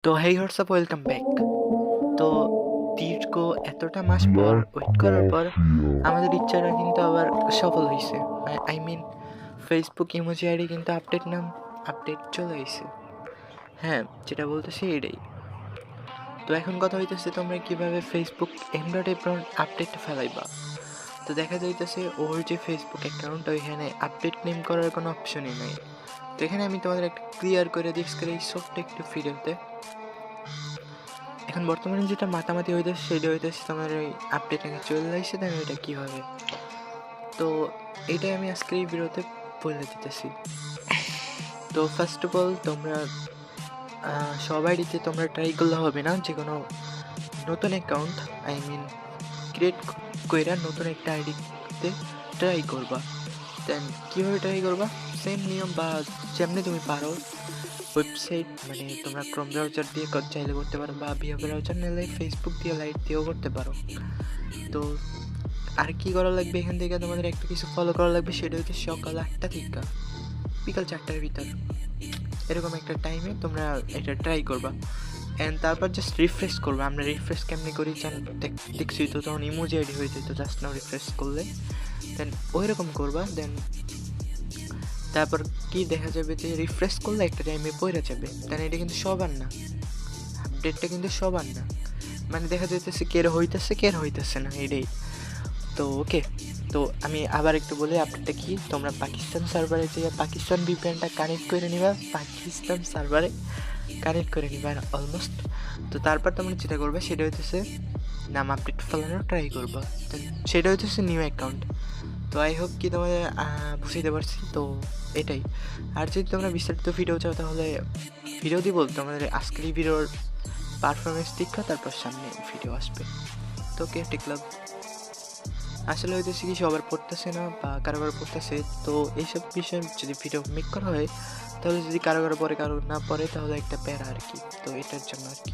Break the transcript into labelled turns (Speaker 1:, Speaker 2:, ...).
Speaker 1: তো হেই WhatsApp welcome back. তো দীর্ঘ এতটা মাস পর ওয়েট করার পর আমাদের ইচ্ছাটা কিন্তু আবার সফল হয়েছে। I mean Facebook emoji ID কিন্তু আপডেট চলে আইছে। হ্যাঁ, যেটা বলতেছি এটাই। তো এখন কথা হইতেছে তোমরা কিভাবে ফেসবুক এন্ড্রয়েড আপডেট ফেলাইবা। তো দেখা যাইতেছে ওর যে ফেসবুক অ্যাকাউন্ট ওইখানে আপডেট নেম করার কোনো অপশনই নাই। তো এখানে আমি তোমাদের একটা ক্লিয়ার করে দিচ্ছি এই ছোট্ট একটু ভিডিওতে। এখন বর্তমানে যেটা মাতামাতি হইতেছে সেটা হইতেছে তোমার ওই আপডেট আগে চলে আসছে, দেন ওইটা কীভাবে। তো এইটাই আমি আজকের এই ভিডিওতে বলে দিতেছি। তো ফার্স্ট অফ অল তোমরা সব আইডিতে তোমরা ট্রাই করলে হবে না, যে কোনো নতুন অ্যাকাউন্ট আই মিন ক্রিয়েট কইরা নতুন একটা আইডিতে ট্রাই করবা। দেন কীভাবে ট্রাই করবা, সেম নিয়ম বা যেমনি তুমি পারো ওয়েবসাইট মানে তোমরা ক্রোম ব্রাউজার দিয়ে চাইলে করতে পারো, বা ভিও ব্রাউজার নিলে ফেসবুক দিয়ে লাইট দিয়েও করতে পারো। তো আর কি করা লাগবে, এখান থেকে তোমাদের একটা কিছু ফলো করা লাগবে, সেটা হচ্ছে সকাল 8টা থেকে বিকাল 4টার ভিতর এরকম একটা টাইমে তোমরা এটা ট্রাই করবা। অ্যান্ড তারপর জাস্ট রিফ্রেশ করবা। আমরা রিফ্রেশ কেমনি করি দেখছি তো, তখন ইমোজি আইডি হয়ে যেত জাস্ট নাও রিফ্রেশ করলে। দেন ওই রকম করবা। দেন তারপর কি দেখা যাবে যে রিফ্রেশ করলে একটা টাইমে পড়ে যাবে। দেন এটা কিন্তু সবার না, আপডেটটা কিন্তু সবার না, মানে দেখা যাইতেছে কের হইতেছে না এটাই। তো ওকে, তো আমি আবার একটু বলি আপডেটটা কি। তোমরা পাকিস্তান সার্ভারে যে পাকিস্তান ভিপিএনটা কানেক্ট করে নিবা, পাকিস্তান সার্ভারে কানেক্ট করে নিবা অলমোস্ট। তো তারপর তোমরা যেটা করবে সেটা হইতেছে নাম আপডেট ফেলানোর ট্রাই করবা। সেটা হইতেছে নিউ অ্যাকাউন্ট। তো আই হোপ কি তোমাদের বুঝাইতে পারছি। তো এটাই। আর যদি তোমরা বিস্তারিত ভিডিও চাও তাহলে ভিডিও দিব, তোমাদের আজকের এই ভিডিওর পারফরমেন্স দেখা তারপর সামনে ভিডিও আসবে। তো ওকে, টেকলাম। আসলে হইতেছে কি সবার পড়তেছে না বা কারো পড়তেছে, তো এইসব বিষয়ে যদি ভিডিও মেক করা হয় তাহলে যদি কারো পরে কারো না পড়ে তাহলে একটা প্যারা আর কি। তো এটার জন্য আর কি।